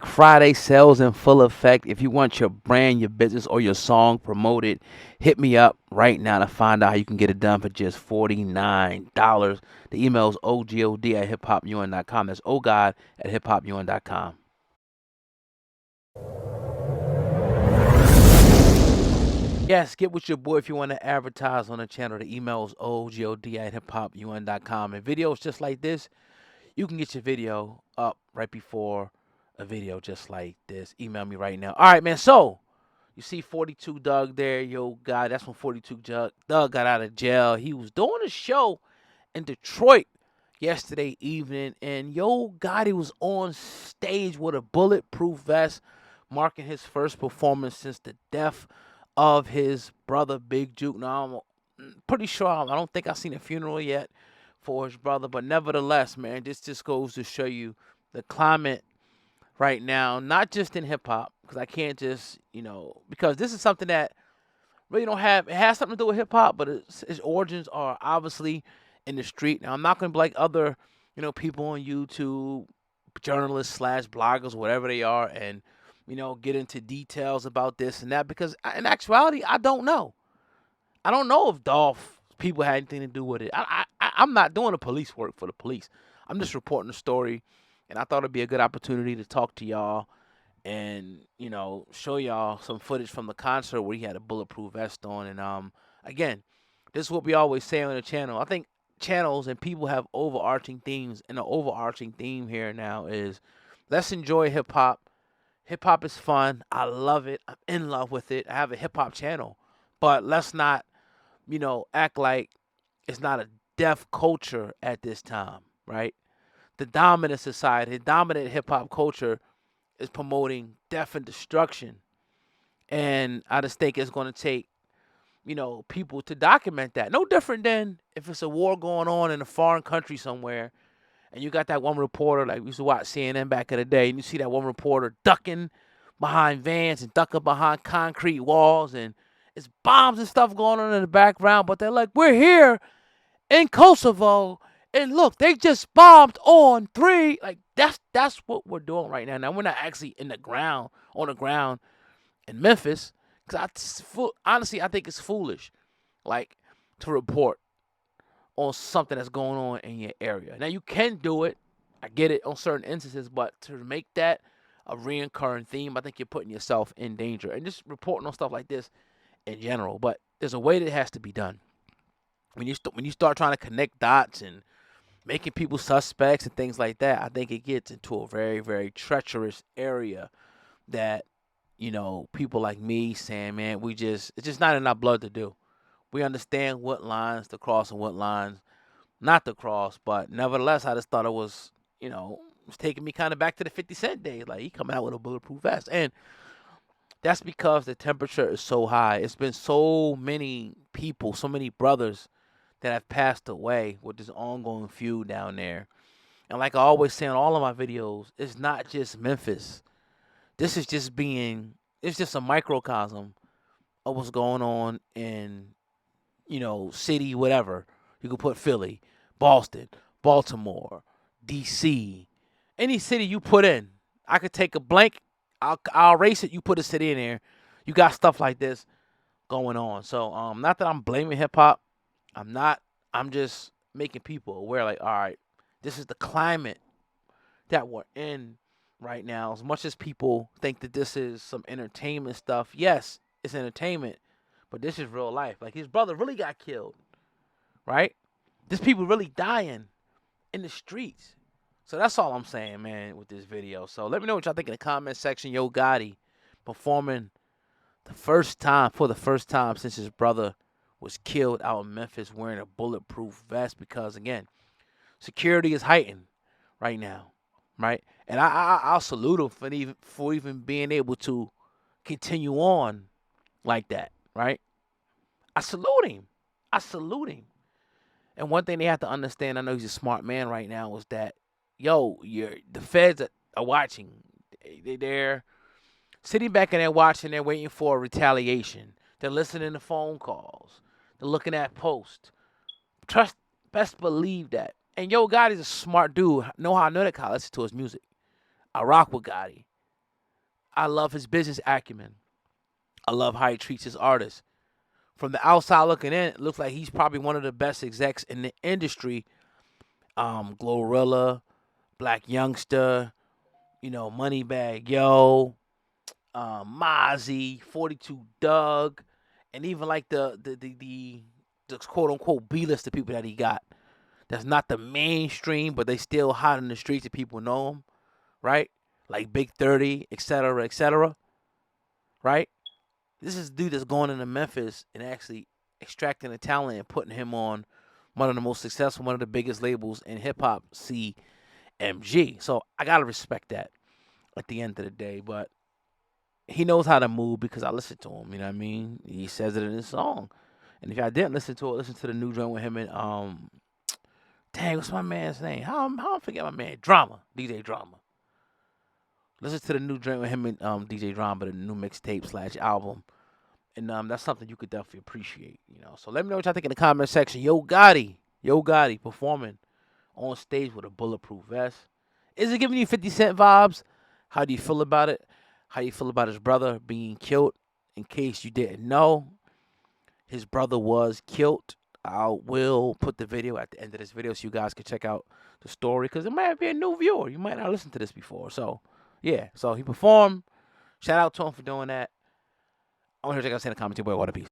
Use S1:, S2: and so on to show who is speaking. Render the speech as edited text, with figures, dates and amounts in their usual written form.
S1: Friday sales in full effect. If you want your brand, your business, or your song promoted, hit me up right now to find out how you can get it done for just $49. The email is ogod@hiphopun.com. That's ogod@hiphopun.com. Yes, get with your boy if you want to advertise on the channel. The email is ogod@hiphopun.com. And videos just like this, you can get your video up right before a video just like this. Email me right now. All right, man. So, you see 42 Doug there, yo, guy. That's when 42 Doug got out of jail. He was doing a show in Detroit yesterday evening, and yo, Gotti was on stage with a bulletproof vest, marking his first performance since the death of his brother, Big Jook. Now, I'm pretty sure I don't think I've seen a funeral yet for his brother, but nevertheless, man, this just goes to show you the climate right now, not just in hip hop, because I can't just, because this is something that really don't have, it has something to do with hip hop, but its origins are obviously in the street. Now, I'm not going to be like other, people on YouTube, journalists slash bloggers, whatever they are, and, get into details about this and that, because in actuality, I don't know. I don't know if Dolph people had anything to do with it. I'm not doing the police work for the police. I'm just reporting the story, and I thought it'd be a good opportunity to talk to y'all and show y'all some footage from the concert where he had a bulletproof vest on. And again, this is what we always say on the channel. I think channels and people have overarching themes, and the overarching theme here now is let's enjoy hip hop. Hip hop is fun. I love it. I'm in love with it. I have a hip hop channel, but let's not act like it's not a deaf culture at this time, right? The dominant society, the dominant hip hop culture is promoting death and destruction. And I just think it's going to take, people to document that. No different than if it's a war going on in a foreign country somewhere and you got that one reporter, like we used to watch CNN back in the day, and you see that one reporter ducking behind vans and ducking behind concrete walls, and it's bombs and stuff going on in the background, but they're like, we're here in Kosovo, and look, they just bombed on three. Like that's what we're doing right now. Now we're not actually in the ground on the ground in Memphis, because honestly I think it's foolish, like to report on something that's going on in your area. Now you can do it, I get it on certain instances, but to make that a recurring theme, I think you're putting yourself in danger. And just reporting on stuff like this in general, but there's a way that it has to be done. When you start trying to connect dots and making people suspects and things like that, I think it gets into a very, very treacherous area that, people like me saying, man, it's just not in our blood to do. We understand what lines to cross and what lines not to cross, but nevertheless, I just thought it was taking me kind of back to the 50 Cent days. Like, he coming out with a bulletproof vest. And that's because the temperature is so high. It's been so many people, so many brothers that have passed away with this ongoing feud down there. And like I always say in all of my videos, it's not just Memphis. This is it's just a microcosm of what's going on in, city, whatever. You could put Philly, Boston, Baltimore, DC, any city you put in. I could take a blank, I'll erase it, you put a city in there. You got stuff like this going on. So not that I'm blaming hip hop. I'm not. I'm just making people aware, like, all right, this is the climate that we're in right now. As much as people think that this is some entertainment stuff, yes, it's entertainment, but this is real life. Like, his brother really got killed, right? There's people really dying in the streets. So that's all I'm saying, man, with this video. So let me know what y'all think in the comment section. Yo Gotti performing for the first time since his brother was killed out in Memphis wearing a bulletproof vest, because again, security is heightened right now, right? And I'll salute him for even being able to continue on like that, right? I salute him. I salute him. And one thing they have to understand, I know he's a smart man right now, is that the feds are watching. They're sitting back and they're watching. They're waiting for a retaliation. They're listening to phone calls. They're looking at posts. Best believe that. And Yo Gotti's a smart dude. I know that I listen to his music. I rock with Gotti. I love his business acumen. I love how he treats his artists. From the outside looking in, it looks like he's probably one of the best execs in the industry. Glorilla, Black Youngster, Moneybag Yo, Mozzie, 42 Doug, and even like the quote unquote B list of people that he got. That's not the mainstream, but they still hot in the streets and people know them, right? Like Big 30, etc., right? This is a dude that's going into Memphis and actually extracting the talent and putting him on one of the most successful, one of the biggest labels in hip hop, CMG. So I gotta respect that at the end of the day. But he knows how to move because I listen to him. You know what I mean? He says it in his song. And if I didn't listen to it, listen to the new joint with him and dang, what's my man's name? How I forget my man? Drama, DJ Drama. Listen to the new joint with him and DJ Drama, the new mixtape / album. And that's something you could definitely appreciate, So let me know what y'all think in the comment section. Yo Gotti performing on stage with a bulletproof vest. Is it giving you 50 Cent vibes? How do you feel about it? How you feel about his brother being killed? In case you didn't know, his brother was killed. I will put the video at the end of this video so you guys can check out the story because it might be a new viewer. You might not listen to this before. So, yeah. So he performed. Shout out to him for doing that. I want to hear what you guys say in the comments. Your boy, what a piece.